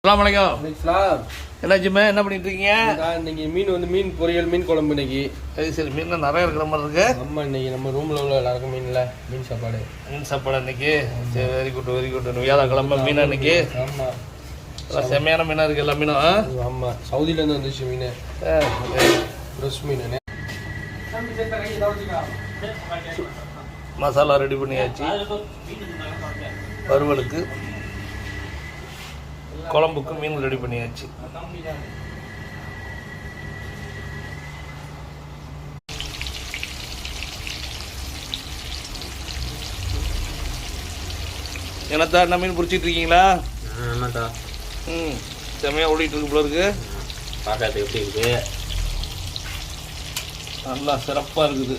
அஸ்ஸலாமு அலைக்கும். என்னாச்சுமே என்ன பண்ணிட்டு இருக்கீங்க? இன்னைக்கு மீன் பொரியல், மீன் குழம்பு. இன்னைக்கு சரி மீன் நிறைய இருக்கிற மாதிரி இருக்கு. ஆமாம், இன்னைக்கு நம்ம ரூமில் உள்ள எல்லாருக்கும் மீன் சாப்பாடு இன்னைக்கு. சரி, வெரி குட் வெரி குட். வியாழக்கிழமை மீன் அன்னைக்கு. ஆமாம், செம்மையான மீனாக இருக்குது எல்லா மீனும். ஆமாம், சவுதியிலேருந்து வந்துச்சு மீன், ஃப்ரெஷ் மீன். மசாலா ரெடி பண்ணியாச்சு. வறுவலுக்கு குழம்புக்கு மீன் ரெடி பண்ணியாச்சு. என்னத்தா என்ன மீன் பிடிச்சிட்டு இருக்கீங்களா? ஆமாட்டா. செம்மையாக ஓடிட்டு இருக்கு போல இருக்கு. பார்க்கறதுக்கு எப்படி இருக்கு? நல்லா சிறப்பாக இருக்குது.